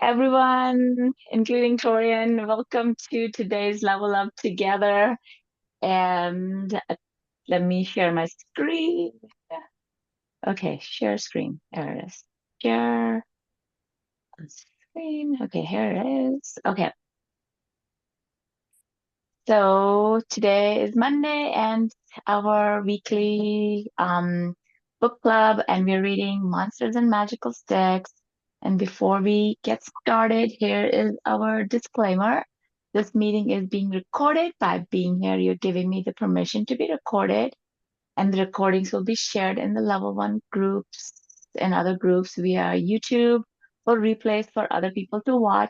Everyone, including Torian, welcome to today's Level Up Together. And let me share my screen. Okay, share screen. There it is. Share screen. Okay, here it is. Okay, so today is Monday and our weekly book club, and we're reading Monsters and Magical Sticks. And before we get started, here is our disclaimer. This meeting is being recorded. By being here, you're giving me the permission to be recorded, and the recordings will be shared in the level one groups and other groups via YouTube or replays for other people to watch,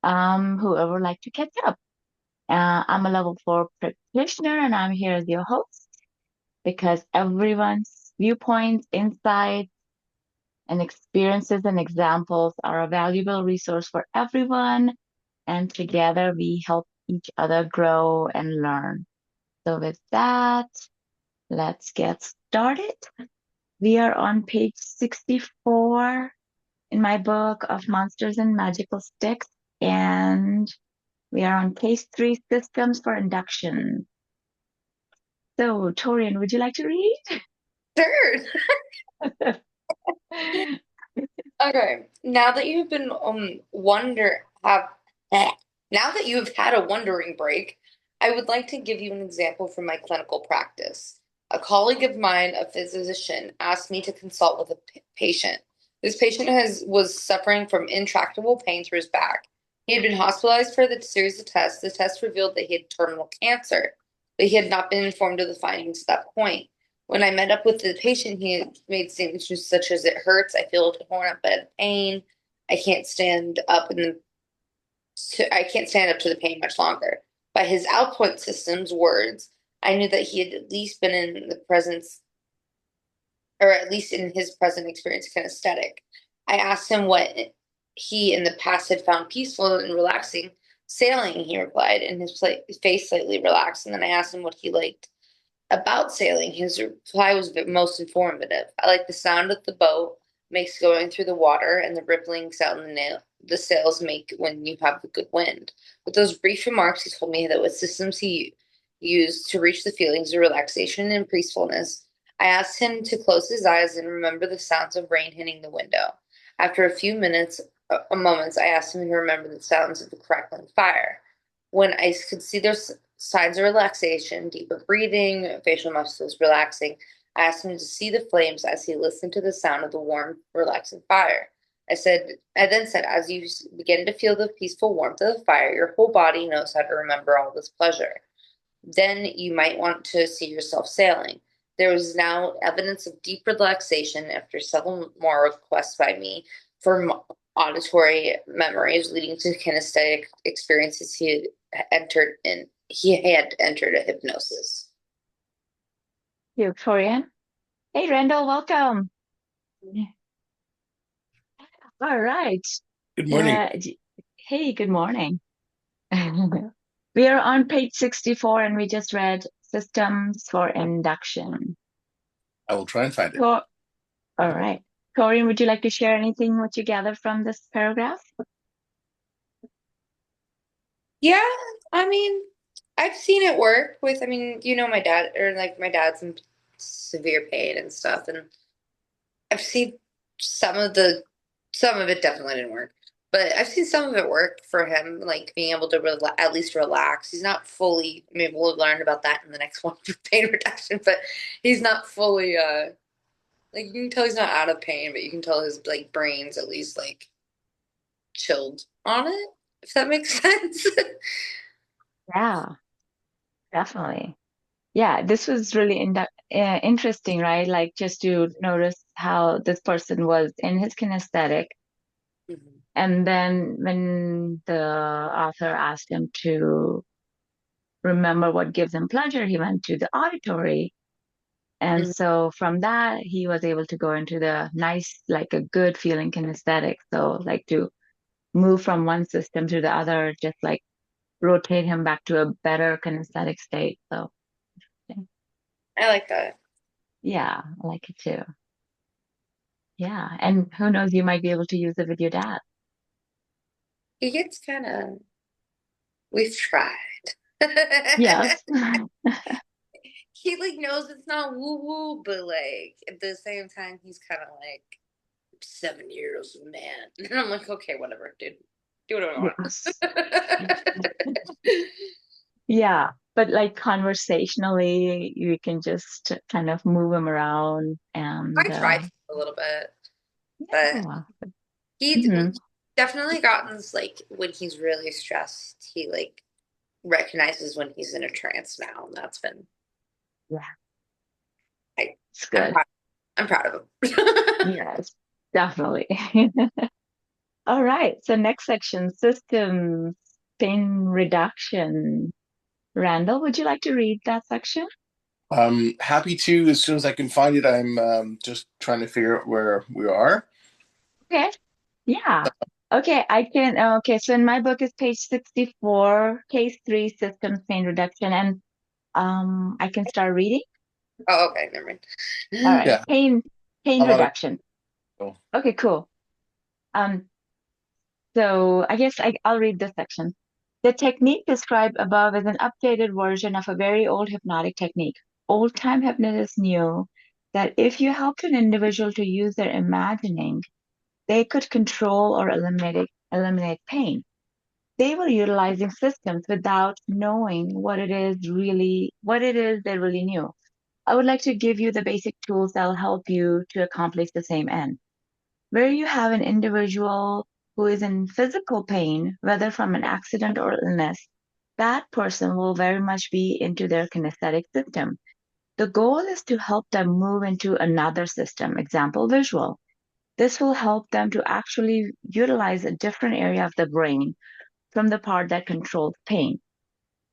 whoever would like to catch up. I'm a level four practitioner and I'm here as your host because everyone's viewpoints, insights, and experiences and examples are a valuable resource for everyone. And together we help each other grow and learn. So, with that, let's get started. We are on page 64 in my book of Monsters and Magical Sticks, and we are on page three, Systems for Induction. So, Torian, would you like to read? Sure. Okay. Now that you've been wonder have now that you have had a wondering break, I would like to give you an example from my clinical practice. A colleague of mine, a physician, asked me to consult with a patient. This patient was suffering from intractable pain to his back. He had been hospitalized for the series of tests. The tests revealed that he had terminal cancer, but he had not been informed of the findings at that point. When I met up with the patient, he had made statements such as, "It hurts. I feel torn up by the pain. I can't stand up I can't stand up to the pain much longer." By his output system's words, I knew that he had at least been in the presence, or at least in his present experience, kinesthetic. I asked him what he in the past had found peaceful and relaxing. Sailing, he replied, and his face slightly relaxed. And then I asked him what he liked about sailing. His reply was the most informative. "I like the sound of the boat makes going through the water and the rippling sound the sails make when you have a good wind." With those brief remarks, he told me that what systems he used to reach the feelings of relaxation and peacefulness. I asked him to close his eyes and remember the sounds of rain hitting the window. After a few moments, I asked him to remember the sounds of the crackling fire. When I could see those signs of relaxation, deeper breathing, facial muscles relaxing, I asked him to see the flames as he listened to the sound of the warm, relaxing fire. I then said, "As you begin to feel the peaceful warmth of the fire, your whole body knows how to remember all this pleasure. Then you might want to see yourself sailing." There was now evidence of deep relaxation after several more requests by me for auditory memories leading to kinesthetic experiences he had entered a hypnosis. You, Torian. Hey, Randall, welcome. All right. Good morning. Yeah. Hey, good morning. We are on page 64 and we just read Systems for Induction. I will try and find it. So, all right. Torian, would you like to share anything what you gathered from this paragraph? Yeah, I mean, I've seen it work with, my dad, or like my dad's in severe pain and stuff, and I've seen some of some of it definitely didn't work, but I've seen some of it work for him, like being able to at least relax. He's not fully, maybe we'll learn about that in the next one for pain reduction, but he's not fully, like you can tell he's not out of pain, but you can tell his like brain's at least like chilled on it, if that makes sense. Yeah, definitely. Yeah, this was really interesting, right? Like just to notice how this person was in his kinesthetic. Mhm. And then when the author asked him to remember what gives him pleasure, he went to the auditory. And Mhm. so from that, he was able to go into the nice, like a good feeling kinesthetic. So like to move from one system to the other, just like rotate him back to a better kinesthetic state. So I like that. yeah, I like it too. Yeah. And who knows, you might be able to use it with your dad. He gets kind of, we've tried. Yes. He like knows it's not woo woo, but like at the same time, he's kind of like 7 years of man. And I'm like, okay, whatever, dude. Do whatever you Yes. want. Yeah. But like conversationally, you can just kind of move him around I and tried a little bit, but yeah. he Hmm. definitely gotten this like when he's really stressed, he like recognizes when he's in a trance now, and that's been Yeah, I it's I'm good. proud, I'm proud of him. Yes, definitely. All right. So next section, systems, pain reduction. Randall, would you like to read that section? Happy to as soon as I can find it. I'm just trying to figure out where we are. Okay. Yeah. Okay, I can. Okay, so in my book is page 64, case three, systems pain reduction, and I can start reading. Oh, okay, never mind. All right, Yeah, pain I'm on it. reduction. Okay, cool. Um, so I guess I'll read this section. The technique described above is an updated version of a very old hypnotic technique. Old-time hypnotists knew that if you helped an individual to use their imagining, they could control or eliminate pain. They were utilizing systems without knowing what it is they really knew. I would like to give you the basic tools that will help you to accomplish the same end. Where you have an individual who is in physical pain, whether from an accident or illness, that person will very much be into their kinesthetic system. The goal is to help them move into another system, example, visual. This will help them to actually utilize a different area of the brain from the part that controls pain.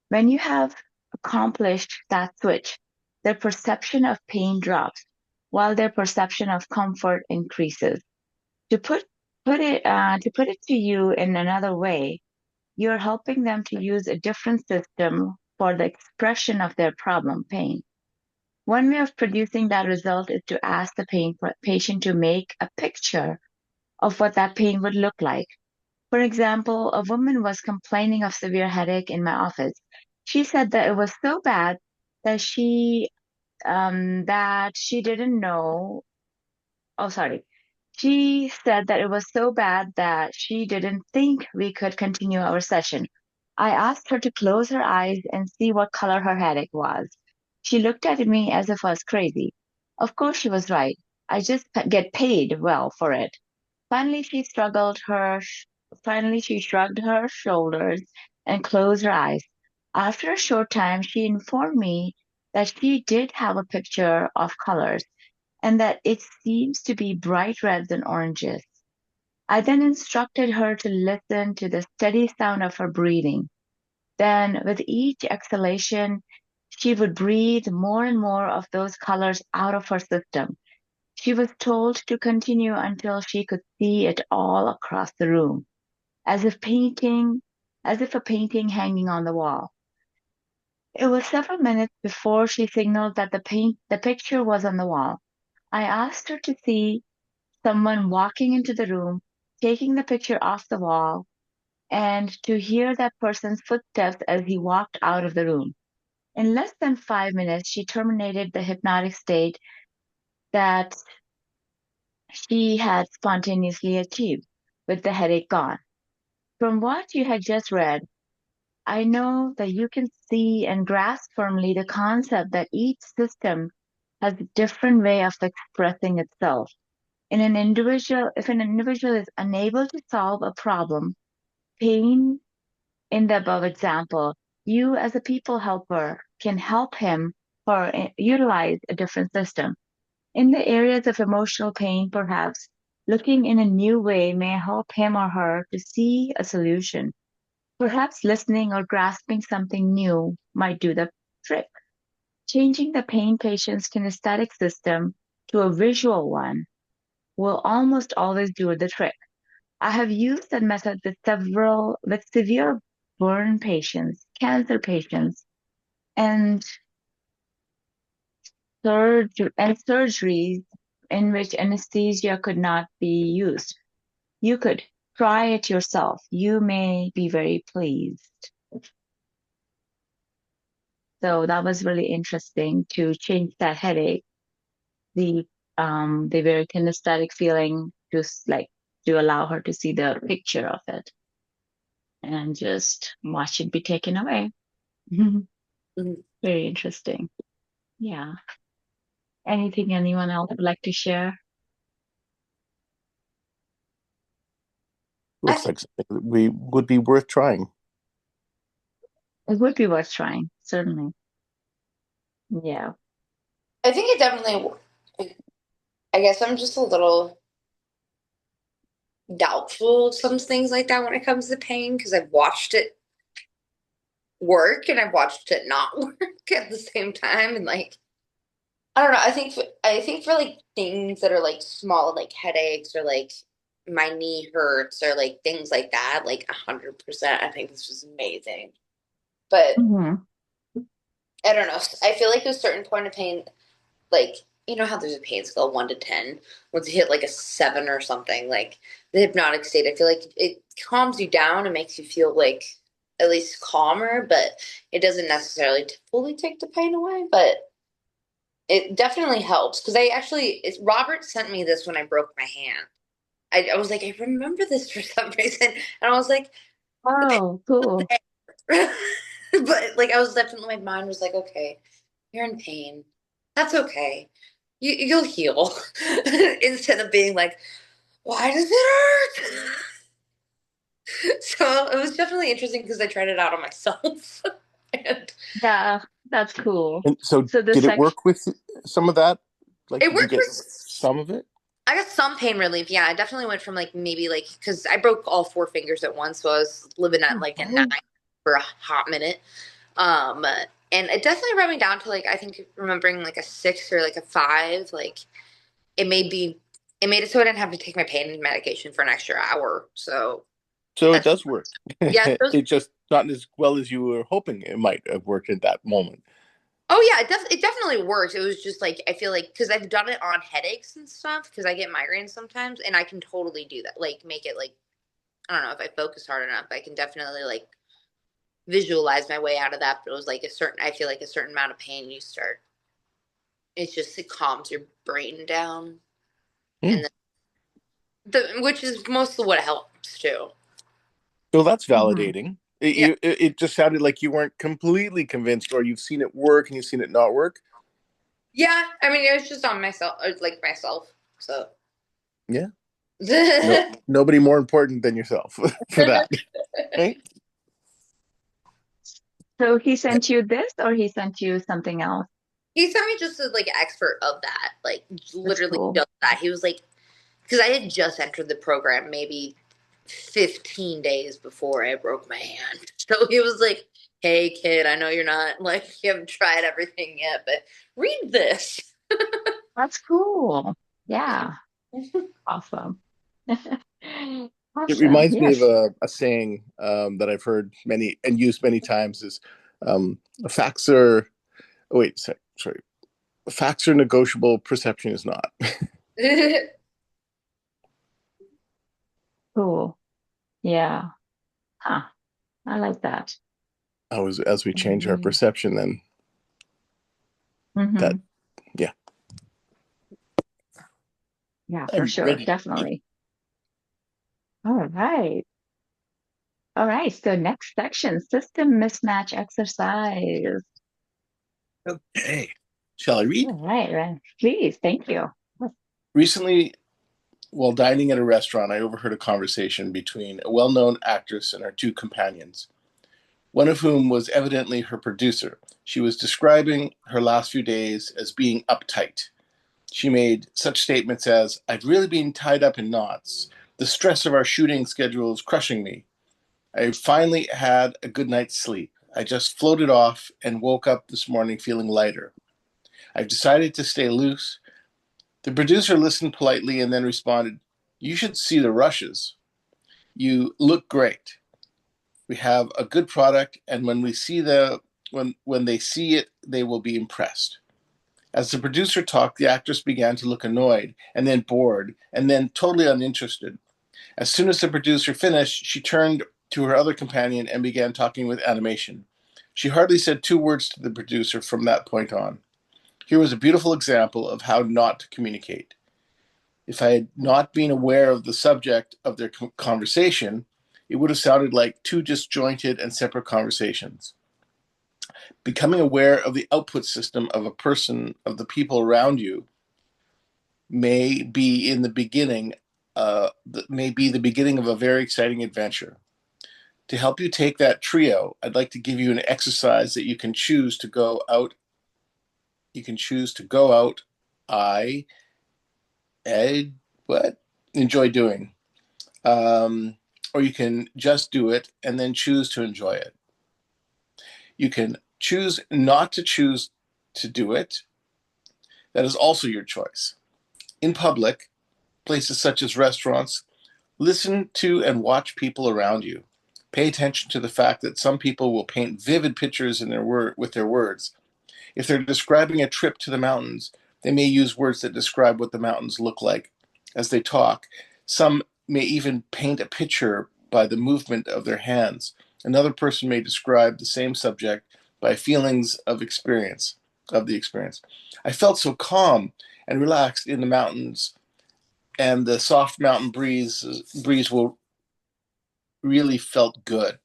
When you have accomplished that switch, their perception of pain drops while their perception of comfort increases. To put it to you in another way, you're helping them to use a different system for the expression of their problem, pain. One way of producing that result is to ask the patient to make a picture of what that pain would look like. For example, a woman was complaining of severe headache in my office. She said that it was so bad that she didn't know. Oh, sorry. She said that it was so bad that she didn't think we could continue our session. I asked her to close her eyes and see what color her headache was. She looked at me as if I was crazy. Of course, she was right. I just get paid well for it. Finally, finally, she shrugged her shoulders and closed her eyes. After a short time, she informed me that she did have a picture of colors and that it seems to be bright reds and oranges. I then instructed her to listen to the steady sound of her breathing. Then, with each exhalation, she would breathe more and more of those colors out of her system. She was told to continue until she could see it all across the room, as if a painting hanging on the wall. It was several minutes before she signaled that the picture was on the wall. I asked her to see someone walking into the room, taking the picture off the wall, and to hear that person's footsteps as he walked out of the room. In less than 5 minutes, she terminated the hypnotic state that she had spontaneously achieved, with the headache gone. From what you had just read, I know that you can see and grasp firmly the concept that each system has a different way of expressing itself. If an individual is unable to solve a problem, pain in the above example, you as a people helper can help him or utilize a different system. In the areas of emotional pain, perhaps looking in a new way may help him or her to see a solution. Perhaps listening or grasping something new might do the trick. Changing the pain patient's kinesthetic system to a visual one will almost always do the trick. I have used that method with severe burn patients, cancer patients, and surgeries in which anesthesia could not be used. You could. try it yourself. You may be very pleased. So that was really interesting to change that headache, the the very kinesthetic feeling, just like to allow her to see the picture of it and just watch it be taken away. Mhm. Very interesting. Yeah. Anything anyone else would like to share? I Looks think like something that we would be worth trying. It would be worth trying, certainly. Yeah. I think it definitely. I guess I'm just a little doubtful of some things like that when it comes to pain because I've watched it work and I've watched it not work at the same time, and like I don't know. I think for like things that are like small, like headaches or like my knee hurts or like things like that, like 100%. I think this was amazing. But Hmm. I don't know. I feel like a certain point of pain, like you know how there's a pain scale 1 to 10. Once you hit like a 7 or something, like the hypnotic state, I feel like it calms you down and makes you feel like at least calmer, but it doesn't necessarily fully take the pain away. But it definitely helps because Robert sent me this when I broke my hand. I was like, I remember this for some reason, and I was like, Oh, cool. but like I was definitely my mind was like, okay, you're in pain. That's okay. You'll heal. Instead of being like, why does it hurt? So it was definitely interesting because I tried it out on myself. And Yeah, that's cool. And so, So the did it section, work with some of that? Like, it did you worked for get some of it? I got some pain relief. Yeah, I definitely went from like maybe like because I broke all 4 fingers at once, so I was living at like a 9 oh, for a hot minute. Um, and it definitely brought me down to like I think remembering like a 6 or like a 5. Like it made me it made it so I didn't have to take my pain medication for an extra hour. So So it that's does work. yeah. It just not as well as you were hoping it might have worked at that moment. Oh yeah, it definitely works. It was just like I feel like because I've done it on headaches and stuff because I get migraines sometimes, and I can totally do that. Like make it like I don't know if I focus hard enough, I can definitely like visualize my way out of that. But it was like I feel like a certain amount of pain you start. It calms your brain down, Hmm. and which is mostly what helps too. So that's hmm. validating. Yeah, It just sounded like you weren't completely convinced, or you've seen it work and you've seen it not work. yeah. I mean, it was just on myself, or like myself. So. Yeah. No, nobody more important than yourself for that, right? So he sent you this or he sent you something else? He sent me just as like expert of that, like That's literally cool. just that. He was like, because I had just entered the program maybe 15 days before I broke my hand. So he was like, "Hey kid, I know you're not like you haven't tried everything yet, but read this." That's cool. Yeah, awesome. It Awesome. reminds me of Yes. a saying that I've heard many and used many times is facts are, oh, wait, sorry. Facts are negotiable, perception is not. Cool. Yeah. Huh. I like that. As we change our perception, then that, Mm-hmm. yeah. Yeah, for I'm sure. ready. Definitely. All right. All right. So next section, system mismatch exercise. Okay. Shall I read? All right, right. Please. Thank you. Recently, while dining at a restaurant, I overheard a conversation between a well known actress and her two companions, one of whom was evidently her producer. She was describing her last few days as being uptight. She made such statements as, I've really been tied up in knots. The stress of our shooting schedule is crushing me. I finally had a good night's sleep. I just floated off and woke up this morning feeling lighter. I've decided to stay loose. The producer listened politely and then responded, You should see the rushes. You look great. We have a good product, and when they see it, they will be impressed. As the producer talked, the actress began to look annoyed, and then bored, and then totally uninterested. As soon as the producer finished, she turned to her other companion and began talking with animation. She hardly said 2 words to the producer from that point on. Here was a beautiful example of how not to communicate. If I had not been aware of the subject of their conversation, it would have sounded like 2 disjointed and separate conversations. Becoming aware of the output system of a person, of the people around you, may be the beginning of a very exciting adventure. To help you take that trio, I'd like to give you an exercise that you can choose to go out. You can choose to go out. Enjoy doing, or you can just do it and then choose to enjoy it. You can choose not to choose to do it. That is also your choice. In public, places such as restaurants, listen to and watch people around you. Pay attention to the fact that some people will paint vivid pictures with their words. If they're describing a trip to the mountains, they may use words that describe what the mountains look like. As they talk, some may even paint a picture by the movement of their hands. Another person may describe the same subject by feelings of the experience. I felt so calm and relaxed in the mountains, and the soft mountain breeze will really felt good.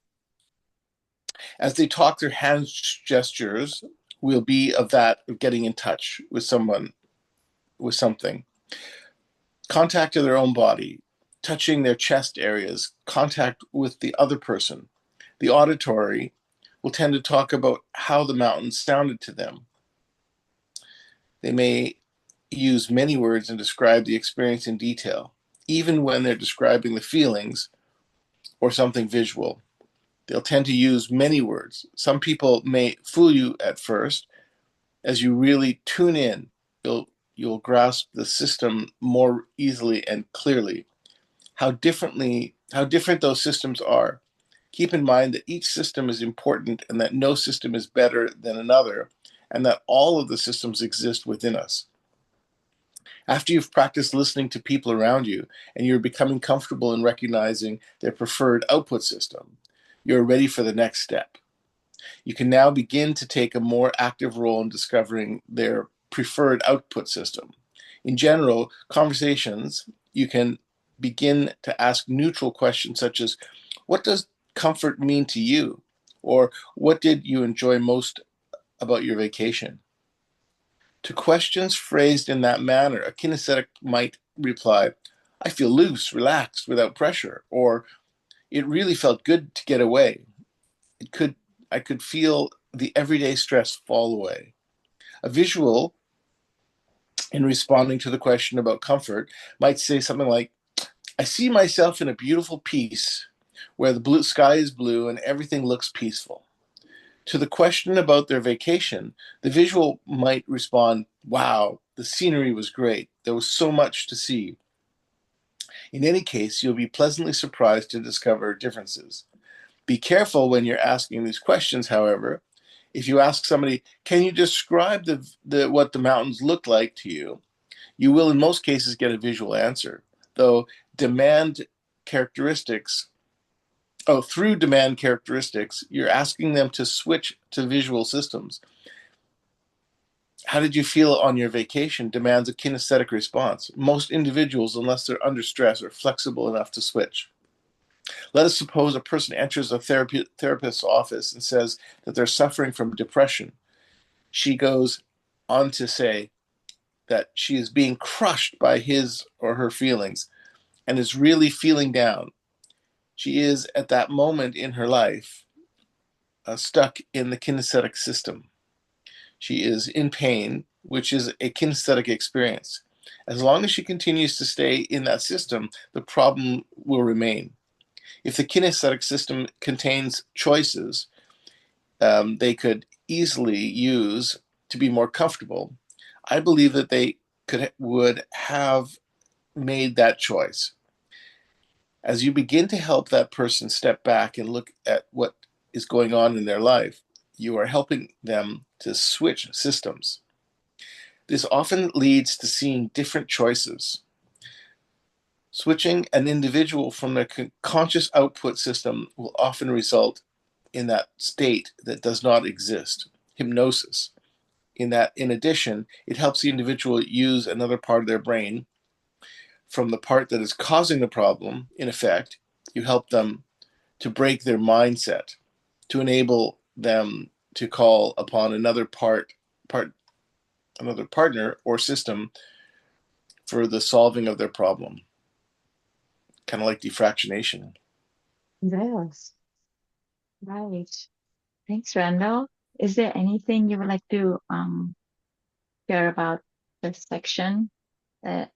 As they talk, their hand gestures will be of getting in touch with someone, with something. Contact to their own body, touching their chest areas, contact with the other person. The auditory will tend to talk about how the mountains sounded to them. They may use many words and describe the experience in detail, even when they're describing the feelings or something visual. They'll tend to use many words. Some people may fool you at first. As you really tune in, you'll grasp the system more easily and clearly. How different those systems are. Keep in mind that each system is important and that no system is better than another, and that all of the systems exist within us. After you've practiced listening to people around you and you're becoming comfortable in recognizing their preferred output system, you're ready for the next step. You can now begin to take a more active role in discovering their preferred output system. In general, conversations, you can begin to ask neutral questions such as, what does comfort mean to you? Or what did you enjoy most about your vacation? To questions phrased in that manner, a kinesthetic might reply, I feel loose, relaxed, without pressure, or it really felt good to get away. I could feel the everyday stress fall away. A visual, in responding to the question about comfort, might say something like, I see myself in a beautiful piece where the blue sky is blue and everything looks peaceful. To the question about their vacation, the visual might respond, wow, the scenery was great. There was so much to see. In any case, you'll be pleasantly surprised to discover differences. Be careful when you're asking these questions, however. If you ask somebody, can you describe what the mountains look like to you? You will, in most cases, get a visual answer, though through demand characteristics, you're asking them to switch to visual systems. How did you feel on your vacation demands a kinesthetic response. Most individuals, unless they're under stress, are flexible enough to switch. Let us suppose a person enters a therapist's office and says that they're suffering from depression. She goes on to say that she is being crushed by his or her feelings and is really feeling down. She is, at that moment in her life, stuck in the kinesthetic system. She is in pain, which is a kinesthetic experience. As long as she continues to stay in that system, the problem will remain. If the kinesthetic system contains choices they could easily use to be more comfortable, I believe that they would have made that choice. As you begin to help that person step back and look at what is going on in their life, you are helping them to switch systems. This often leads to seeing different choices. Switching an individual from their conscious output system will often result in that state that does not exist, hypnosis. In addition, it helps the individual use another part of their brain from the part that is causing the problem. In effect, you help them to break their mindset, to enable them to call upon another another partner or system for the solving of their problem. Kind of like defractionation. Yes. Right. Thanks, Randall. Is there anything you would like to share about this section that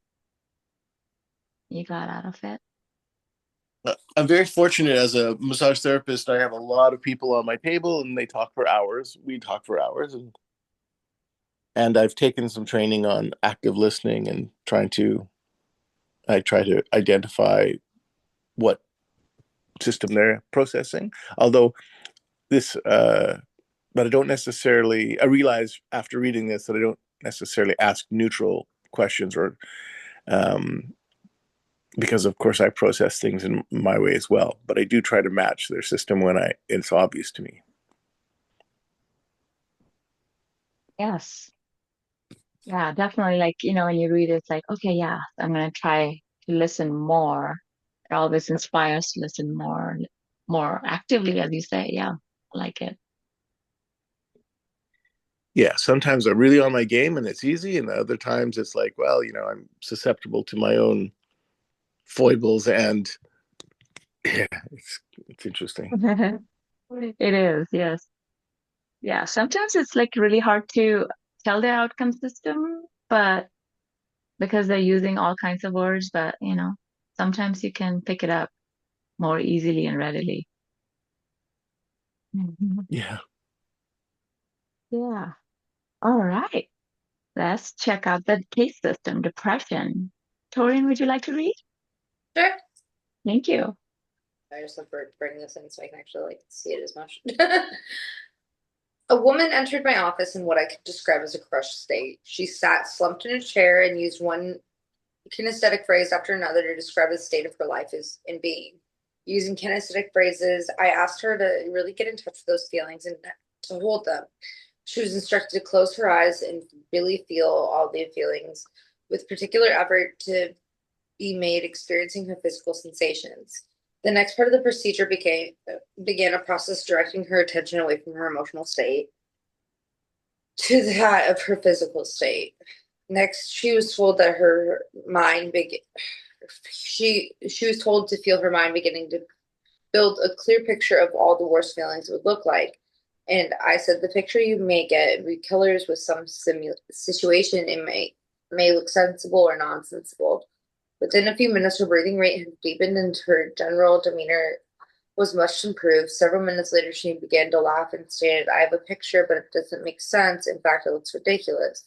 you got out of it? I'm very fortunate as a massage therapist. I have a lot of people on my table and they talk for hours. We talk for hours, and I've taken some training on active listening and I try to identify what system they're processing. Although this, but I don't necessarily, I realize after reading this that I don't necessarily ask neutral questions or, because of course I process things in my way as well, but I do try to match their system when it's obvious to me. Yes. Yeah, definitely. Like, when you read it, it's like, okay, yeah, I'm gonna try to listen more. It always inspires to listen more actively, as you say. Yeah, I like it. Yeah, sometimes I'm really on my game and it's easy, and other times it's like, well, I'm susceptible to my own foibles, and yeah, it's interesting. It is, yes. Yeah, sometimes it's like really hard to tell the outcome system, but because they're using all kinds of words, but sometimes you can pick it up more easily and readily. Mhm. Yeah. Yeah. All right. Let's check out the case system, depression. Torian, would you like to read? Sure. Thank you. I just look for bringing this in so I can actually see it as much. A woman entered my office in what I could describe as a crushed state. She sat slumped in a chair and used one kinesthetic phrase after another to describe the state of her life as in being. Using kinesthetic phrases, I asked her to really get in touch with those feelings and to hold them. She was instructed to close her eyes and really feel all the feelings, with particular effort to be made experiencing her physical sensations. The next part of the procedure began a process directing her attention away from her emotional state to that of her physical state. Next, she was told that her mind began. She was told to feel her mind beginning to build a clear picture of all the worst feelings it would look like. And I said, the picture you may get recolors with some situation. It may look sensible or nonsensible. Within a few minutes, her breathing rate had deepened and her general demeanor was much improved. Several minutes later, she began to laugh and stated, I have a picture, but it doesn't make sense. In fact, it looks ridiculous.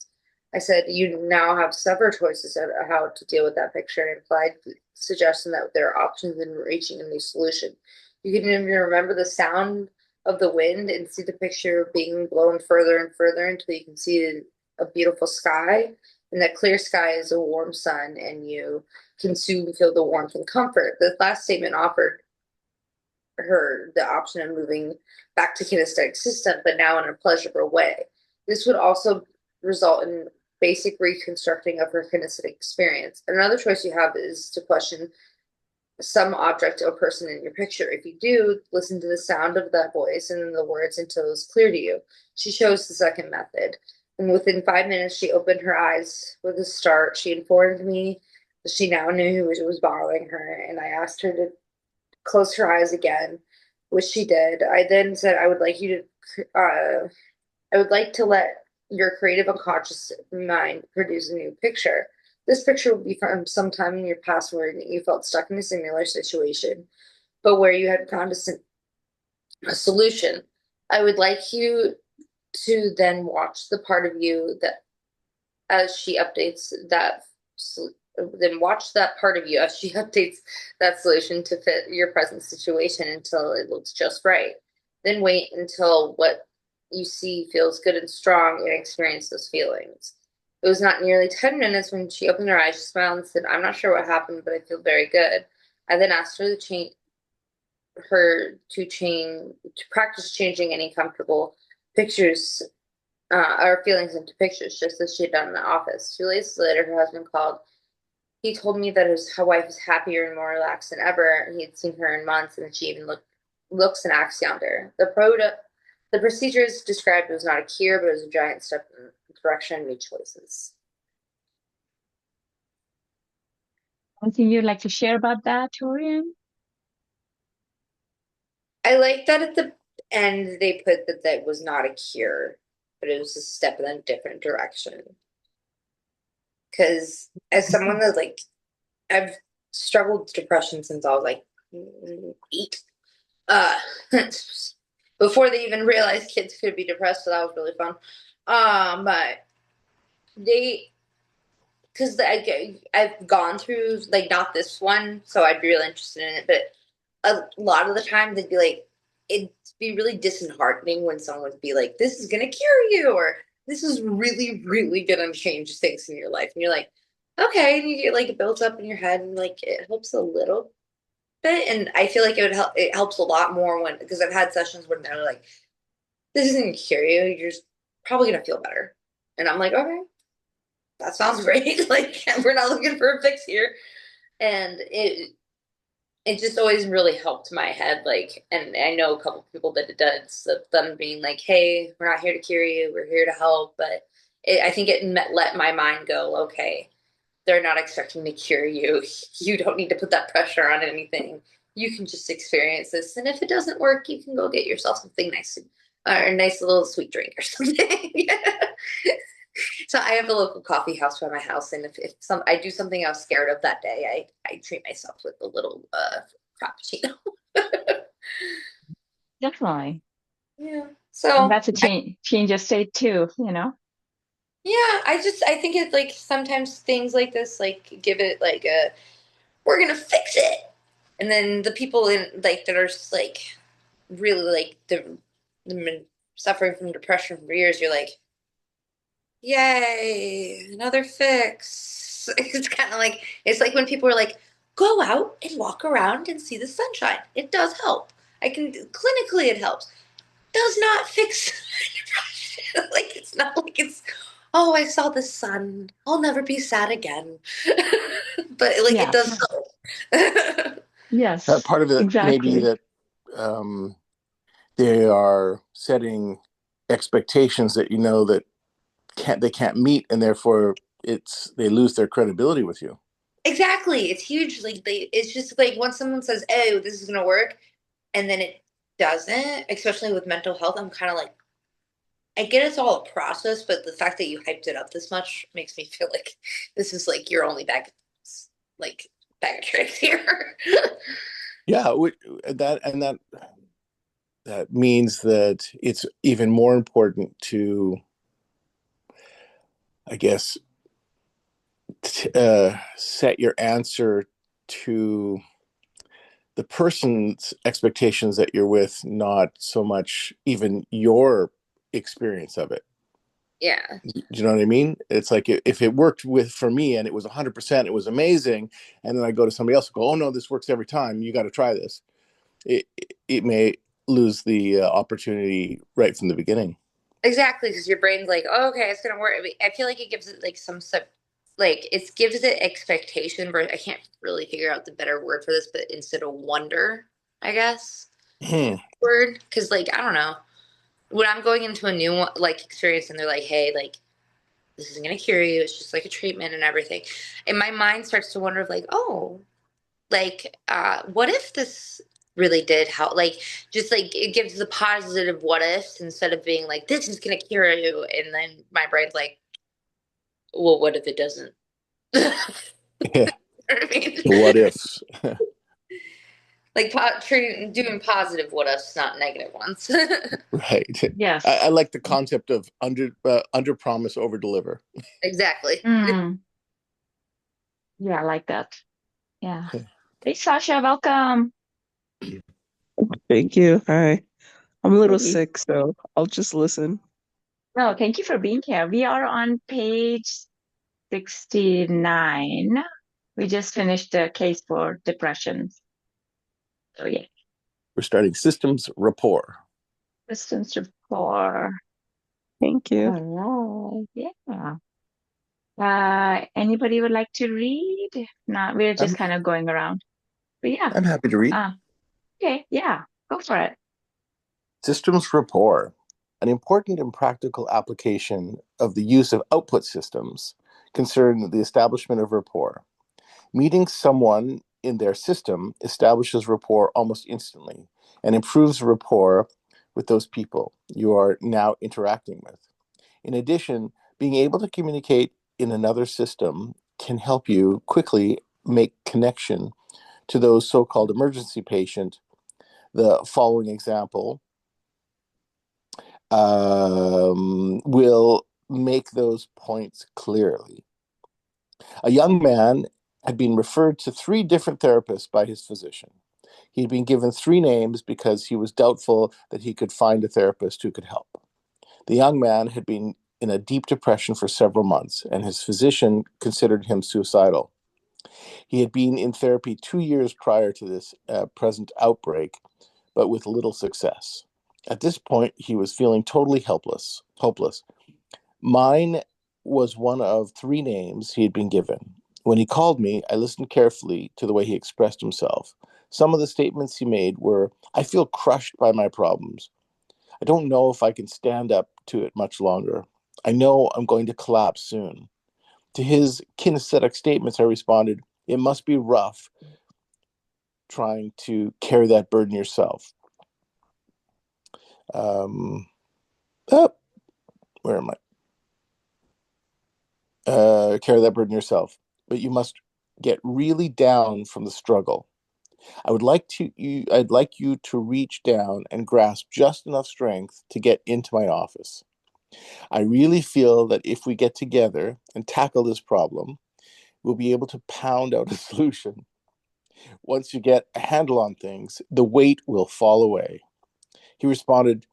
I said, you now have several choices of how to deal with that picture, and implied suggesting that there are options in reaching a new solution. You can even remember the sound of the wind and see the picture being blown further and further until you can see a beautiful sky. And that clear sky is a warm sun, and you can soon feel the warmth and comfort. The last statement offered her the option of moving back to kinesthetic system, but now in a pleasurable way. This would also result in basic reconstructing of her kinesthetic experience. Another choice you have is to question some object or person in your picture. If you do, listen to the sound of that voice and the words until it's clear to you. She chose the second method. And within 5 minutes, she opened her eyes with a start. She informed me that she now knew who was bothering her, and I asked her to close her eyes again, which she did. I then said, I would like to let your creative unconscious mind produce a new picture. This picture would be from some time in your past where you felt stuck in a similar situation, but where you had found a solution. I would like you to then watch the part of you that as she updates that then watch that part of you as she updates that solution to fit your present situation until it looks just right. Then wait until what you see feels good and strong and experience those feelings. It was not nearly 10 minutes when she opened her eyes. She smiled and said, I'm not sure what happened, but I feel very good. I then asked her to practice changing any comfortable pictures or feelings into pictures, just as she had done in the office. 2 days later, her husband called. He told me that his wife was happier and more relaxed than ever. He had seen her in months, and she even looks and acts younger. The procedures described was not a cure, but it was a giant step in the direction we choices. Anything you'd like to share about that, Torian? I like that at the end they put that that was not a cure, but it was a step in a different direction. Because as someone that I've struggled with depression since I was like 8. Uh, before they even realized kids could be depressed, so that was really fun. But they, because I've gone through like not this one, so I'd be really interested in it. But a lot of the time, they'd be like, it'd be really disheartening when someone would be like, "This is gonna cure you," or "This is really, really gonna change things in your life," and you're like, "Okay," and you get like it builds up in your head, and like it helps a little bit, and I feel like it would help. It helps a lot more when because I've had sessions where they're like, "This isn't gonna cure you. You're just probably gonna feel better," and I'm like, "Okay, that sounds great. Like we're not looking for a fix here," and it just always really helped my head. Like, and I know a couple people that it does. Them being like, "Hey, we're not here to cure you. We're here to help," but I think let my mind go, okay, they're not expecting to cure you. You don't need to put that pressure on anything. You can just experience this. And if it doesn't work, you can go get yourself something nice or a nice little sweet drink or something. So I have a local coffee house by my house, and if I do something I was scared of that day, I treat myself with a little frappuccino. Definitely. Yeah. And So that's a change of state too, you know? yeah, I think it's like sometimes things like this like give it like a we're gonna fix it, and then the people in like that are just like really like the suffering from depression for years, you're like, yay, another fix. It's kind of like it's like when people are like, go out and walk around and see the sunshine. It does help. I can clinically it helps. Does not fix depression. Like it's not like it's oh I saw the sun. I'll never be sad again. But like it does Yes. help. Yes, Part of it may be exactly. that they are setting expectations that that they can't meet, and therefore they lose their credibility with you. Exactly. It's huge. It's just like once someone says, "Oh, this is gonna work," and then it doesn't, especially with mental health, I'm kind of like, I get it's all a process, but the fact that you hyped it up this much makes me feel like this is like your only like bag of tricks here. Yeah, that means that it's even more important to, I guess, set your answer to the person's expectations that you're with, not so much even your experience of it. Yeah. Do you know what I mean? It's like if it worked for me and it was 100%, it was amazing, and then I go to somebody else and go, "Oh no, this works every time. You got to try this." It may lose the opportunity right from the beginning. Exactly, because your brain's like, oh, okay, it's gonna work. I feel like it gives it like some stuff, like it gives it expectation, but I can't really figure out the better word for this, but instead of wonder, I guess word, because like I don't know, when I'm going into a new like experience and they're like, hey, like this isn't gonna cure you, it's just like a treatment and everything, and my mind starts to wonder, like, oh, like what if this really did help, like just like it gives the positive what ifs instead of being like this is gonna cure you, and then my brain's like, well, what if it doesn't? Yeah. I mean, The what ifs. like doing positive what ifs, not negative ones. Right. I Yes. like the concept of under promise, over deliver. Exactly. Mm, yeah, I like that. Yeah. Hey, Sasha, welcome. Thank you. Hi. I'm a little Hey. sick, so I'll just listen. No, thank you for being here. We are on page 69. We just finished a case for depression. So yeah, We're starting systems rapport. distance rapport. Thank you. All right. Yeah. Anybody would like to read? If not, we're just I'm, kind of going around. But yeah. I'm happy to read. Okay. Yeah. Go for it. Systems rapport, an important and practical application of the use of output systems, concern the establishment of rapport. Meeting someone in their system establishes rapport almost instantly and improves rapport with those people you are now interacting with. In addition, being able to communicate in another system can help you quickly make connection to those so-called emergency patient. The following example will make those points clearly. A young man had been referred to 3 different therapists by his physician. He'd been given 3 names because he was doubtful that he could find a therapist who could help. The young man had been in a deep depression for several months, and his physician considered him suicidal. He had been in therapy 2 years prior to this present outbreak, but with little success. At this point, he was feeling totally hopeless. Mine was one of 3 names he had been given. When he called me, I listened carefully to the way he expressed himself. Some of the statements he made were, "I feel crushed by my problems. I don't know if I can stand up to it much longer. I know I'm going to collapse soon." To his kinesthetic statements, I responded, "It must be rough trying to carry that burden yourself." Oh, where am I? Carry that burden yourself, but you must get really down from the struggle. I'd like you to reach down and grasp just enough strength to get into my office. I really feel that if we get together and tackle this problem, we'll be able to pound out a solution. Once you get a handle on things, the weight will fall away. He responded,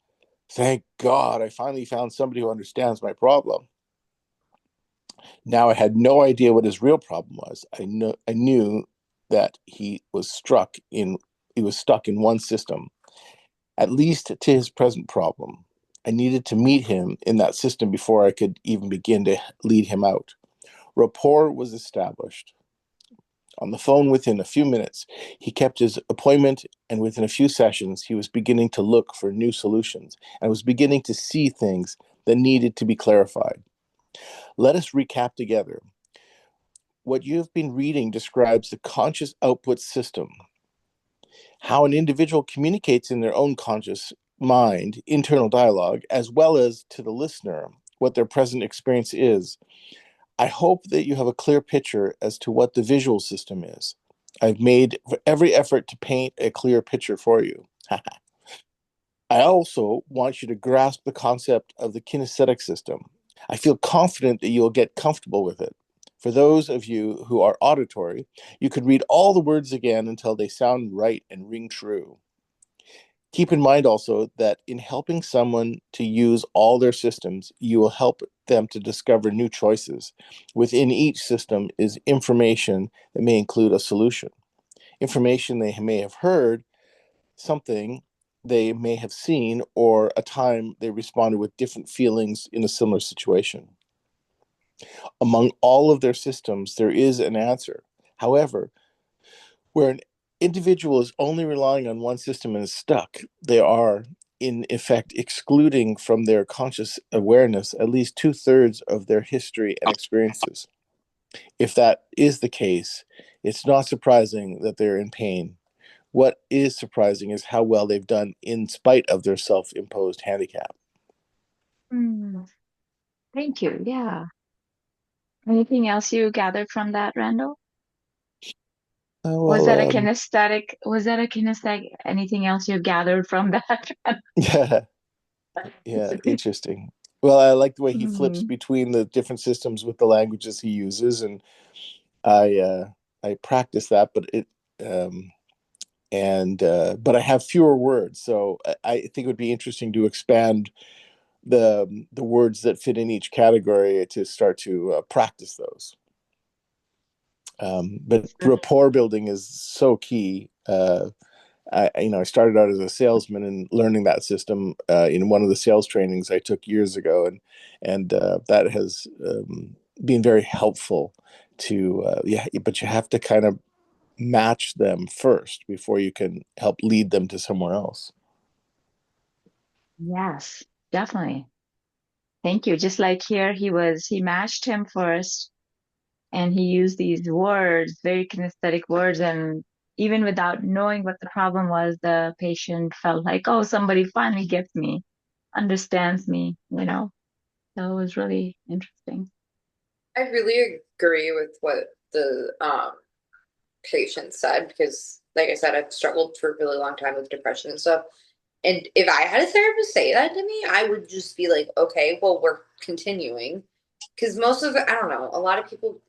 "Thank God, I finally found somebody who understands my problem." Now I had no idea what his real problem was. I knew that he was stuck in one system, at least to his present problem. I needed to meet him in that system before I could even begin to lead him out. Rapport was established. On the phone within a few minutes, he kept his appointment, and within a few sessions, he was beginning to look for new solutions and was beginning to see things that needed to be clarified. Let us recap together. What you have been reading describes the conscious output system, how an individual communicates in their own conscious mind, internal dialogue, as well as to the listener, what their present experience is. I hope that you have a clear picture as to what the visual system is. I've made every effort to paint a clear picture for you. I also want you to grasp the concept of the kinesthetic system. I feel confident that you'll get comfortable with it. For those of you who are auditory, you could read all the words again until they sound right and ring true. Keep in mind also that in helping someone to use all their systems, you will help them to discover new choices. Within each system is information that may include a solution, information they may have heard, something they may have seen, or a time they responded with different feelings in a similar situation. Among all of their systems, there is an answer. However, where an individual is only relying on one system and is stuck, they are, in effect, excluding from their conscious awareness at least 2/3 of their history and experiences. If that is the case, it's not surprising that they're in pain. What is surprising is how well they've done in spite of their self-imposed handicap. Thank you. Yeah. Anything else you gathered from that, Randall? Was that a kinesthetic? Was that a kinesthetic? Anything else you gathered from that? Yeah, yeah, interesting. Well, I like the way he flips Hmm. between the different systems with the languages he uses, and I practice that, but but I have fewer words, so I think it would be interesting to expand the words that fit in each category to start to practice those. But rapport building is so key. I started out as a salesman and learning that system in one of the sales trainings I took years ago, and that has been very helpful to but you have to kind of match them first before you can help lead them to somewhere else. Yes, definitely. Thank you. Just like here, he matched him first, and he used these words, very kinesthetic words, and even without knowing what the problem was, the patient felt like, oh, somebody finally gets me, understands me, you know. So it was really interesting. I really agree with what the patient said because, like I said, I've struggled for a really long time with depression and stuff. And if I had a therapist say that to me, I would just be like, okay, well, we're continuing. Because most of it, I don't know, a lot of people,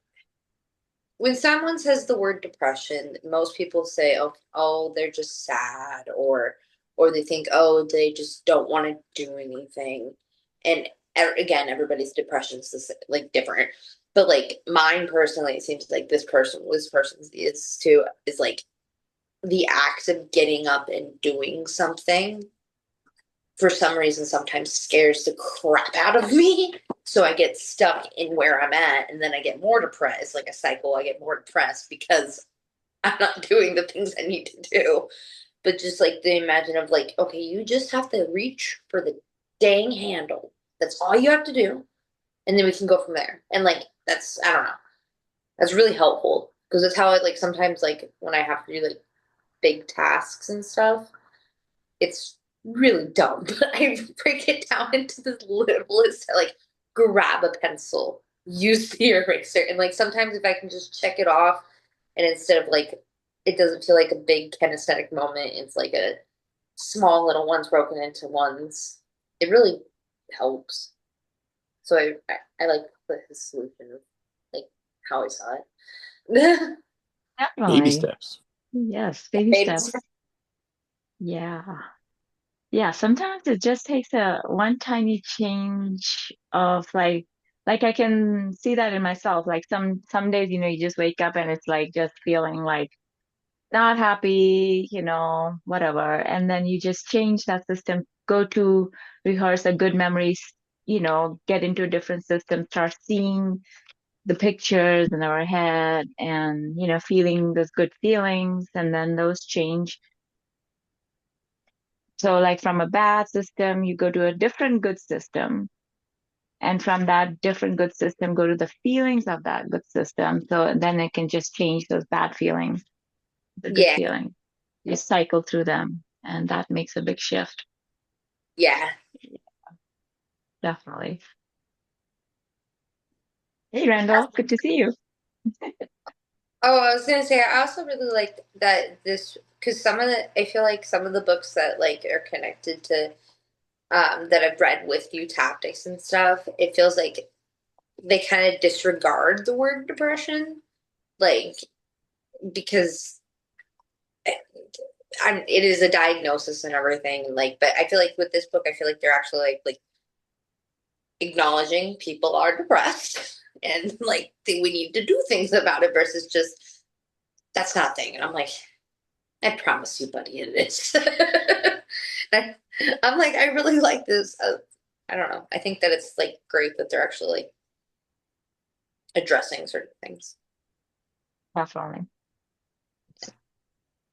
when someone says the word depression, most people say, oh, they're just sad, or they think, oh, they just don't want to do anything. And again, everybody's depression is like different. But like mine personally, it seems like this person's is like the act of getting up and doing something for some reason sometimes scares the crap out of me. So I get stuck in where I'm at, and then I get more depressed, like a cycle. I get more depressed because I'm not doing the things I need to do. But just like the imagine of like, okay, you just have to reach for the dang handle. That's all you have to do. And then we can go from there. And like that's I don't know. That's really helpful because it's how I like sometimes like when I have to do like big tasks and stuff, it's really dumb, but I break it down into the littlest, like grab a pencil, use the eraser, and like sometimes if I can just check it off, and instead of like it doesn't feel like a big kinesthetic moment, it's like a small little ones broken into ones. It really helps. So I like his solution of like how I saw it. Baby Definitely. steps. Yes, baby steps. Yeah. Yeah, sometimes it just takes a one tiny change of like I can see that in myself. Like some days, you just wake up and it's like just feeling like not happy, whatever. And then you just change that system, go to rehearse a good memories, get into a different system, start seeing the pictures in our head and, feeling those good feelings, and then those change. So like from a bad system, you go to a different good system. And from that different good system, go to the feelings of that good system. So then it can just change those bad feelings, the good Yeah, feelings. You cycle through them, and that makes a big shift. yeah. Definitely. Hey, Randall, good to see you. Oh, I was gonna say I also really like that this because I feel like some of the books that like are connected to that I've read with you tactics and stuff, it feels like they kind of disregard the word depression, like because it is a diagnosis and everything, like but I feel like with this book I feel like they're actually like acknowledging people are depressed and like we need to do things about it versus just that's not a thing. And I'm like, I promise you, buddy, it is. I, I'm like, I really like this. I don't know. I think that it's like great that they're actually like addressing certain things. Definitely.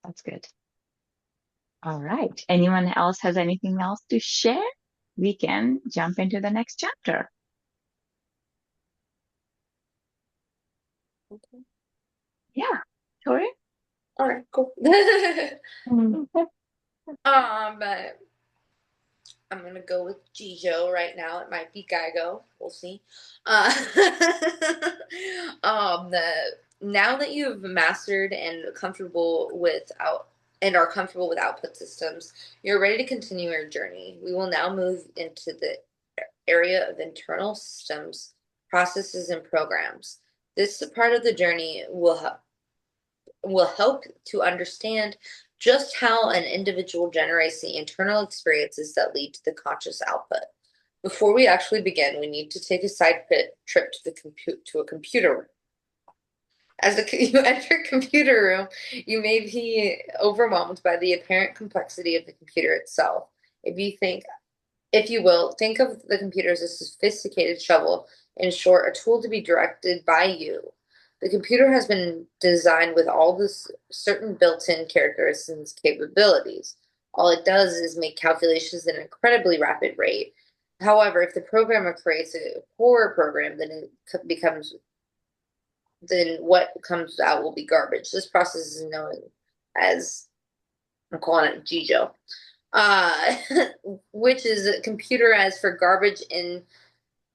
That's good. All right. Anyone else has anything else to share? We can jump into the next chapter. Okay. Yeah. Tori? All right, cool. Mhm. But I'm gonna go with Jijo right now. It might be Geigo. We'll see. Uh, now that you've mastered and are comfortable with output systems, you're ready to continue your journey. We will now move into the area of internal systems, processes, and programs. This part of the journey will help to understand just how an individual generates the internal experiences that lead to the conscious output. Before we actually begin, we need to take a trip to a computer room. As you enter a computer room, you may be overwhelmed by the apparent complexity of the computer itself. If you will, think of the computer as a sophisticated shovel, in short, a tool to be directed by you. The computer has been designed with all this certain built-in characteristics and capabilities. All it does is make calculations at an incredibly rapid rate. However, if the programmer creates a poor program, then what comes out will be garbage. This process is known as, I'm calling it GIJO, uh, which is a computer as for garbage in,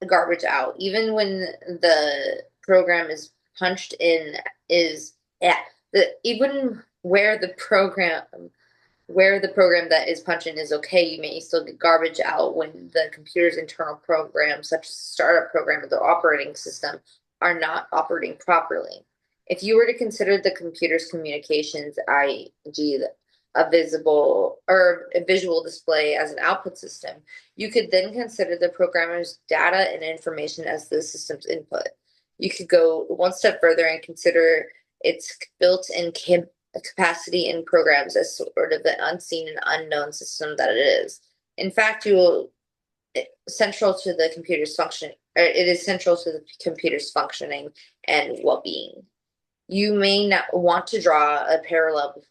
garbage out. Even when the program is punched in, is yeah, even where the program that is punched in is okay, you may still get garbage out when the computer's internal programs, such as the startup program or the operating system, are not operating properly. If you were to consider the computer's communications, i.e., a visual display as an output system, you could then consider the programmer's data and information as the system's input. You could go one step further and consider its built-in capacity in programs as sort of the unseen and unknown system that it is. In fact, central to the computer's function, or it is central to the computer's functioning and well-being. You may not want to draw a parallel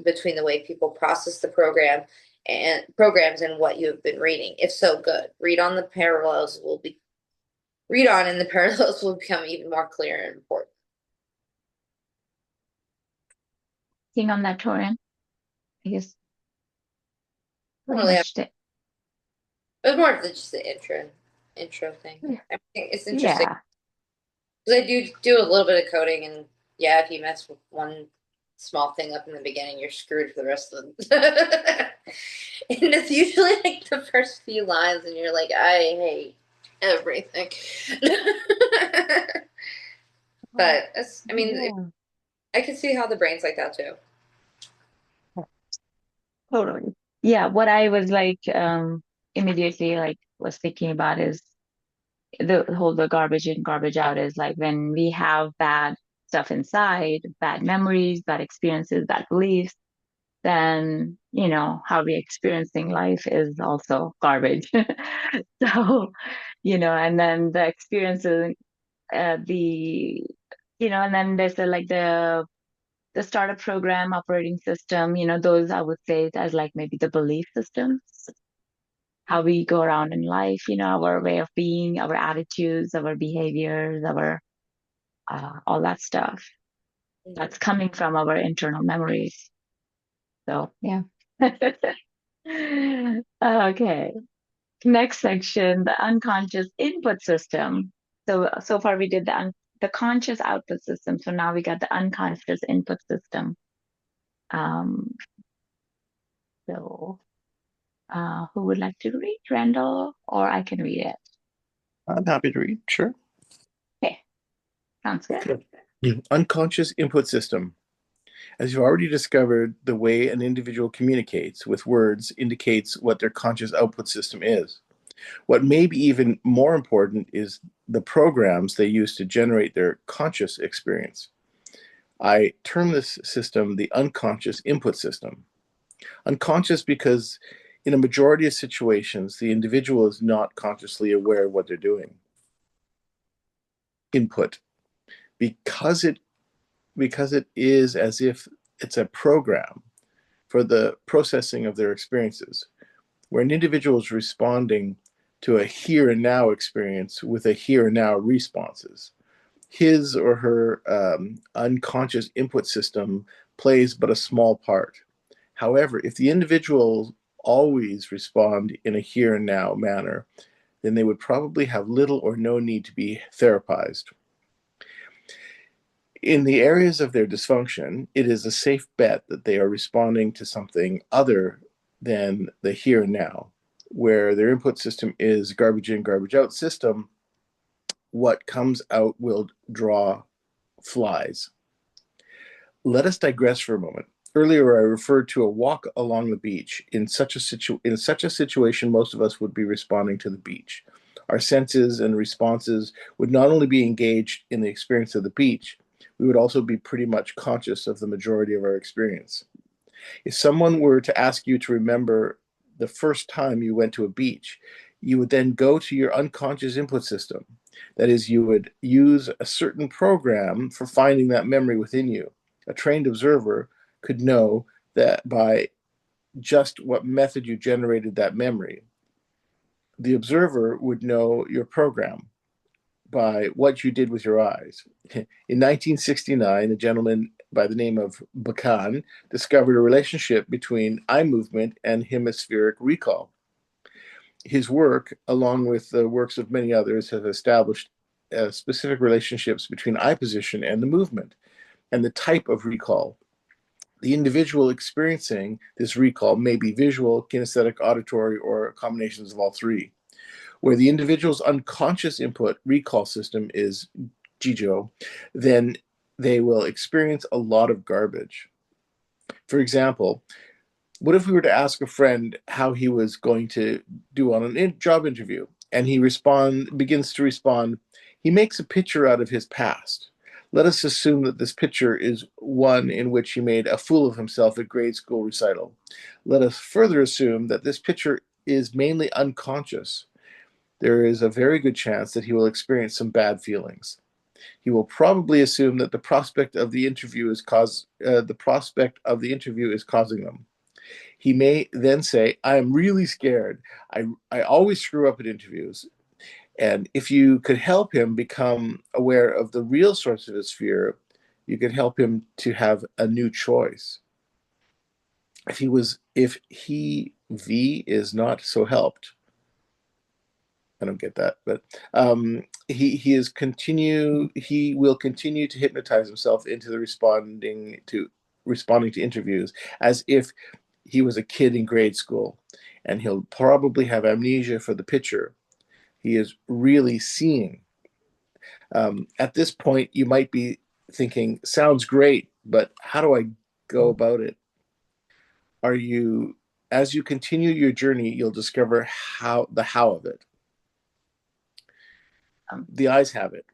between the way people process the programs and what you have been reading. If so, good. Read on, and the parallels will become even more clear and important. Thing on that, Torian? I guess. It was more than just the intro thing. Yeah. I think it's interesting Yeah. because I do a little bit of coding, and yeah, if you mess with one small thing up in the beginning, you're screwed for the rest of them. And it's usually like the first few lines, and you're like, I hate everything. But I can see how the brain's like that too. Totally. Yeah, what I was like immediately like was thinking about is the garbage in, garbage out is like when we have bad stuff inside, bad memories, bad experiences, bad beliefs, then how we're experiencing life is also garbage. So, and then the experiences, and then there's like the startup program, operating system, those I would say as like maybe the belief systems, how we go around in life, our way of being, our attitudes, our behaviors, our all that stuff that's coming from our internal memories. So yeah. Okay. Next section, the unconscious input system. So far we did the conscious output system. So now we got the unconscious input system. Um, so who would like to read? Randall, or I can read it. I'm happy to read, sure. Okay. Sounds good. Unconscious input system. As you've already discovered, the way an individual communicates with words indicates what their conscious output system is. What may be even more important is the programs they use to generate their conscious experience. I term this system the unconscious input system. Unconscious because in a majority of situations, the individual is not consciously aware of what they're doing. Input. Because it is as if it's a program for the processing of their experiences, where an individual is responding to a here and now experience with a here and now responses. His or her unconscious input system plays but a small part. However, if the individual always respond in a here and now manner, then they would probably have little or no need to be therapized. In the areas of their dysfunction, it is a safe bet that they are responding to something other than the here and now. Where their input system is garbage in, garbage out system, what comes out will draw flies. Let us digress for a moment. Earlier, I referred to a walk along the beach. In such a situation, most of us would be responding to the beach. Our senses and responses would not only be engaged in the experience of the beach, we would also be pretty much conscious of the majority of our experience. If someone were to ask you to remember the first time you went to a beach, you would then go to your unconscious input system. That is, you would use a certain program for finding that memory within you. A trained observer could know that by just what method you generated that memory. The observer would know your program by what you did with your eyes. In 1969, a gentleman by the name of Bakan discovered a relationship between eye movement and hemispheric recall. His work, along with the works of many others, has established specific relationships between eye position and the movement and the type of recall. The individual experiencing this recall may be visual, kinesthetic, auditory, or combinations of all three. Where the individual's unconscious input recall system is Jijo, then they will experience a lot of garbage. For example, what if we were to ask a friend how he was going to do on a job interview, and he begins to respond, he makes a picture out of his past. Let us assume that this picture is one in which he made a fool of himself at grade school recital. Let us further assume that this picture is mainly unconscious. There is a very good chance that he will experience some bad feelings. He will probably assume that the prospect of the interview is causing them. He may then say, I am really scared. I always screw up at interviews. And if you could help him become aware of the real source of his fear, you could help him to have a new choice. If V is not so helped, I don't get that, but he will continue to hypnotize himself into responding to interviews as if he was a kid in grade school, and he'll probably have amnesia for the picture he is really seeing. At this point, you might be thinking, sounds great, but how do I go about it? As you continue your journey, you'll discover the how of it. The eyes have it.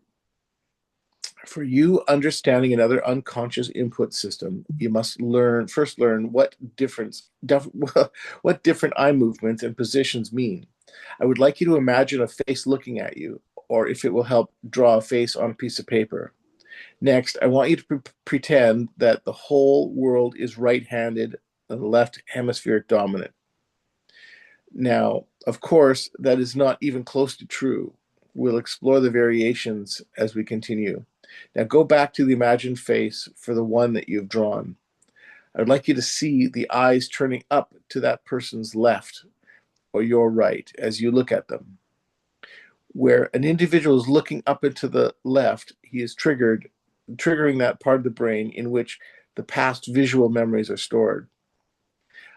For you, understanding another unconscious input system, you must first learn what different eye movements and positions mean. I would like you to imagine a face looking at you, or if it will help, draw a face on a piece of paper. Next, I want you to pretend that the whole world is right-handed and left hemispheric dominant. Now, of course, that is not even close to true. We'll explore the variations as we continue. Now go back to the imagined face for the one that you've drawn. I'd like you to see the eyes turning up to that person's left or your right as you look at them. Where an individual is looking up into the left, he is triggering that part of the brain in which the past visual memories are stored.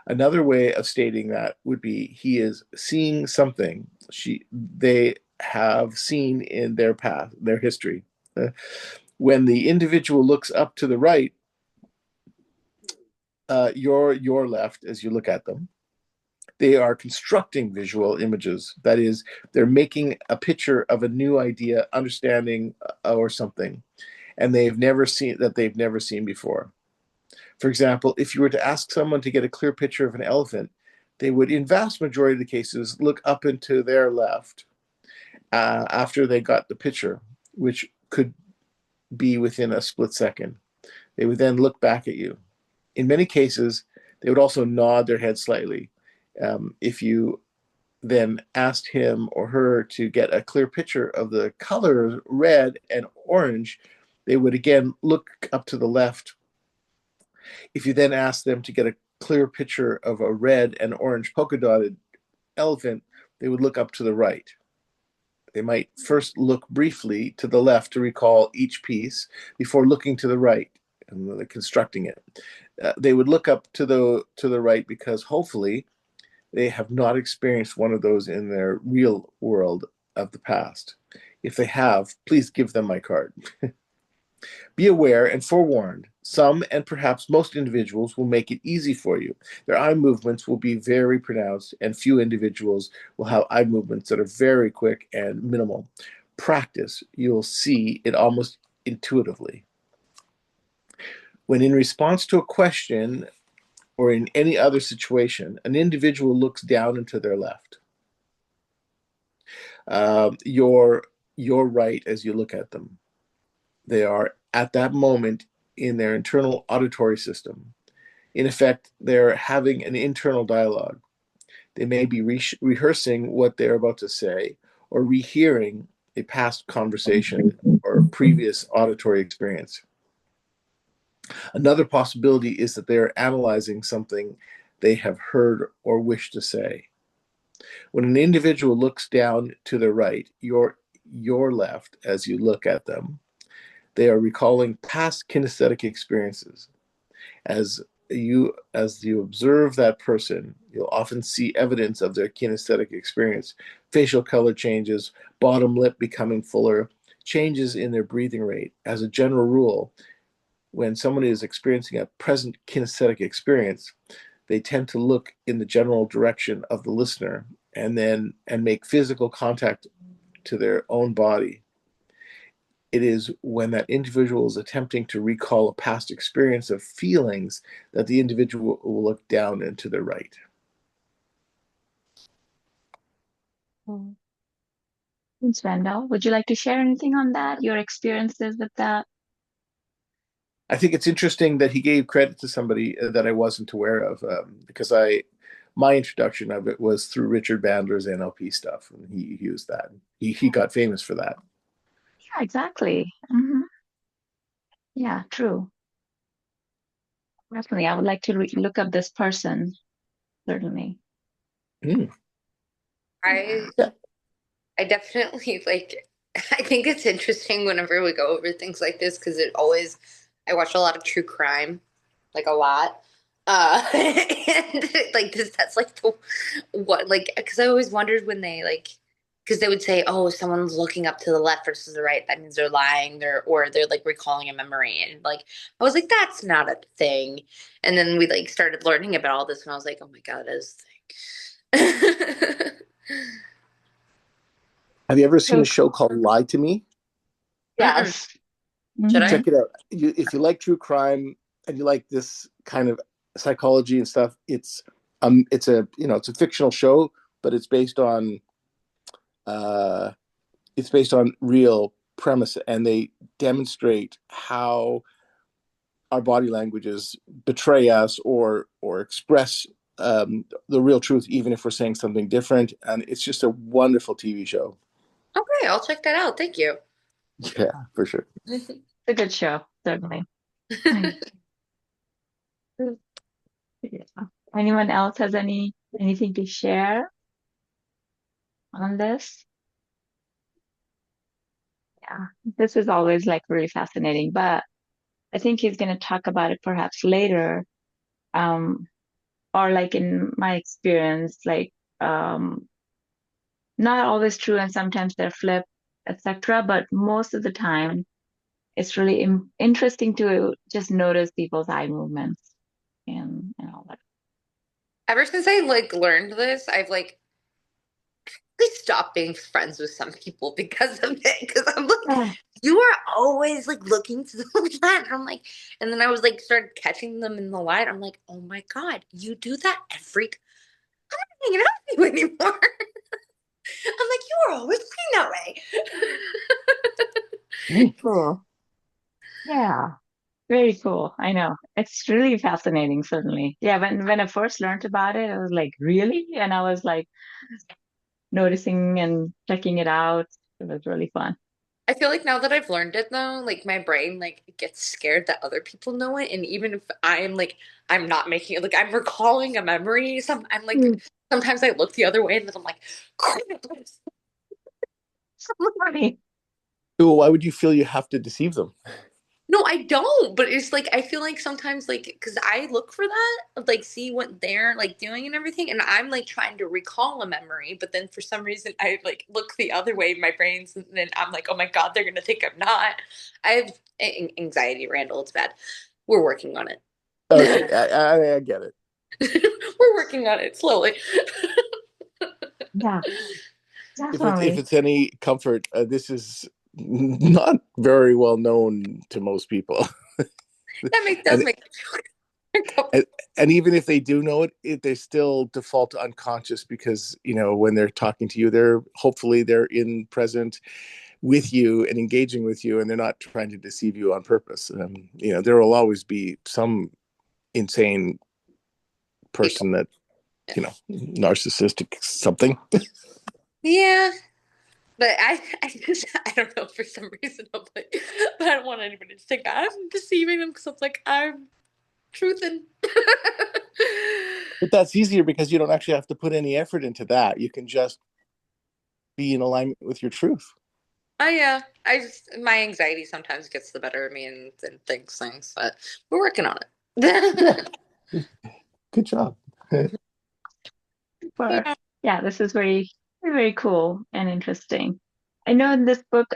Another way of stating that would be he is seeing something they have seen in their past, their history. When the individual looks up to the right, your left as you look at them, they are constructing visual images. That is, they're making a picture of a new idea, understanding, or something, and they've never seen before. For example, if you were to ask someone to get a clear picture of an elephant, they would, in vast majority of the cases, look up into their left after they got the picture, which could be within a split second. They would then look back at you. In many cases, they would also nod their head slightly. If you then asked him or her to get a clear picture of the colors red and orange, they would again look up to the left. If you then asked them to get a clear picture of a red and orange polka dotted elephant, they would look up to the right. They might first look briefly to the left to recall each piece before looking to the right and constructing it. They would look up to the right because hopefully they have not experienced one of those in their real world of the past. If they have, please give them my card. Be aware and forewarned. Some and perhaps most individuals will make it easy for you. Their eye movements will be very pronounced, and few individuals will have eye movements that are very quick and minimal. Practice, you'll see it almost intuitively. When in response to a question or in any other situation, an individual looks down and to their left. You're right as you look at them. They are at that moment in their internal auditory system. In effect, they're having an internal dialogue. They may be rehearsing what they're about to say or rehearing a past conversation or previous auditory experience. Another possibility is that they are analyzing something they have heard or wish to say. When an individual looks down to the right, your left, as you look at them, they are recalling past kinesthetic experiences. As you observe that person, you'll often see evidence of their kinesthetic experience, facial color changes, bottom lip becoming fuller, changes in their breathing rate. As a general rule, when someone is experiencing a present kinesthetic experience, they tend to look in the general direction of the listener and make physical contact to their own body. It is when that individual is attempting to recall a past experience of feelings that the individual will look down and to the right. Thanks, Randall. Would you like to share anything on that? Your experiences with that? I think it's interesting that he gave credit to somebody that I wasn't aware of, because my introduction of it was through Richard Bandler's NLP stuff, and he used that. He got famous for that. Yeah, exactly. Yeah, true. Definitely. I would like to look up this person, certainly. Mm. I Yeah. I definitely like I think it's interesting whenever we go over things like this because I watch a lot of true crime, like a lot. And like that's like the what like because I always wondered when they like because they would say, oh, if someone's looking up to the left versus the right, that means they're lying, they're like recalling a memory. And like I was like, that's not a thing. And then we like started learning about all this and I was like, oh my God, that is a thing. Have you ever seen So, a show called Lie to Me? yes. Should I? Check it out. If you like true crime and you like this kind of psychology and stuff, it's a fictional show, but it's based on real premise, and they demonstrate how our body languages betray us or express the real truth, even if we're saying something different. And it's just a wonderful TV show. Okay, I'll check that out. Thank you. Yeah, for sure. It's a good show, certainly. Yeah. Anyone else has anything to share on this? Yeah, this is always like really fascinating, but I think he's going to talk about it perhaps later. Um, or like in my experience, like not always true, and sometimes they're flipped, etc. But most of the time, it's really interesting to just notice people's eye movements and all that. Ever since I like learned this, I've like really stopped being friends with some people because of it. Because I'm like, Yeah. you are always like looking to the left. I'm like, and then I was like started catching them in the light. I'm like, oh my God, you do that every I'm not hanging out with you anymore. I'm like, you were always looking that way. Cool. Yeah. Very cool. I know. It's really fascinating, certainly. Yeah, when I first learned about it, I was like, really? And I was like noticing and checking it out. It was really fun. I feel like now that I've learned it though, like my brain like gets scared that other people know it. And even if I'm like I'm not making it like I'm recalling a memory, I'm like Mm. sometimes I look the other way and then I'm like, crap. So funny. Ooh, why would you feel you have to deceive them? No, I don't, but it's like I feel like sometimes like because I look for that, like see what they're like doing and everything, and I'm like trying to recall a memory, but then for some reason I like look the other way in my brains, and then I'm like, oh my God, they're gonna think I'm not. I have anxiety, Randall. It's bad. We're working on it. Okay, I get it. We're working on it slowly. Yeah, If definitely. it's any comfort, this is not very well known to most people. Does and make and, and even if they do know it, they still default to unconscious because when they're talking to you, they're in present with you and engaging with you, and they're not trying to deceive you on purpose. There will always be some insane people. person that narcissistic something. Yeah. But I don't know for some reason I'm like, but I don't want anybody to think I'm deceiving them because I'm like I'm truthing. But that's easier because you don't actually have to put any effort into that. You can just be in alignment with your truth. Oh yeah, I just my anxiety sometimes gets the better of me and thinks things, but we're working on Yeah, it. good job. For Yeah. yeah, this is very, very cool and interesting. I know in this book,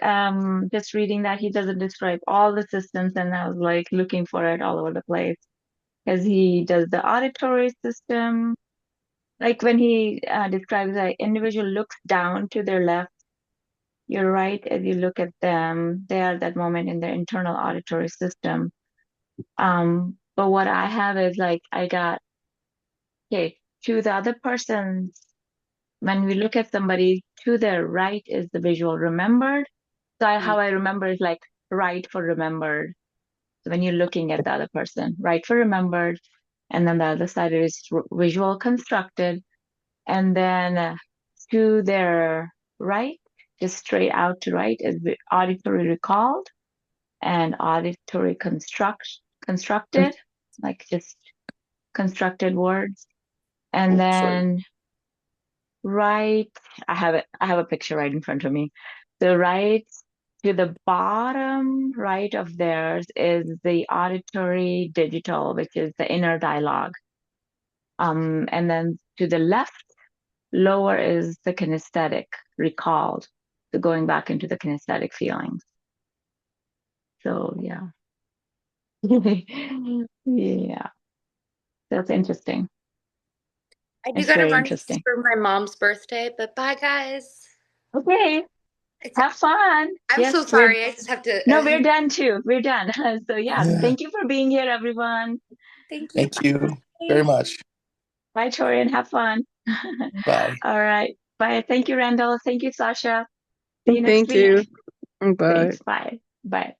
just reading that he doesn't describe all the systems, and I was like looking for it all over the place because he does the auditory system. Like when he describes that individual looks down to their left, you're right. As you look at them, they are that moment in their internal auditory system. But what I have is like I got okay to the other person's. When we look at somebody, to their right is the visual remembered. So Mm. how I remember is like right for remembered. So when you're looking at the other person, right for remembered, and then the other side is visual constructed, and then to their right, just straight out to right, is auditory recalled and auditory constructed, like just constructed words, and Oh, sorry. then right, I have it. I have a picture right in front of me. The right to the bottom right of theirs is the auditory digital, which is the inner dialogue. And then to the left, lower is the kinesthetic, recalled. So going back into the kinesthetic feelings. So yeah. Yeah. That's interesting. I do It's gotta very run interesting. for my mom's birthday, but bye guys. Okay. It's, Have fun. I'm so Yes, we're sorry. I just have to. no, we're done too. We're done. So yeah, Yeah. thank you for being here, everyone. Thank you. Thank you very Bye. much. Bye, Tori, and have fun. Bye. All right. Bye. Thank you, Randall. Thank you, Sasha. See you next Thank week. you. Bye. Thanks. Bye. Bye.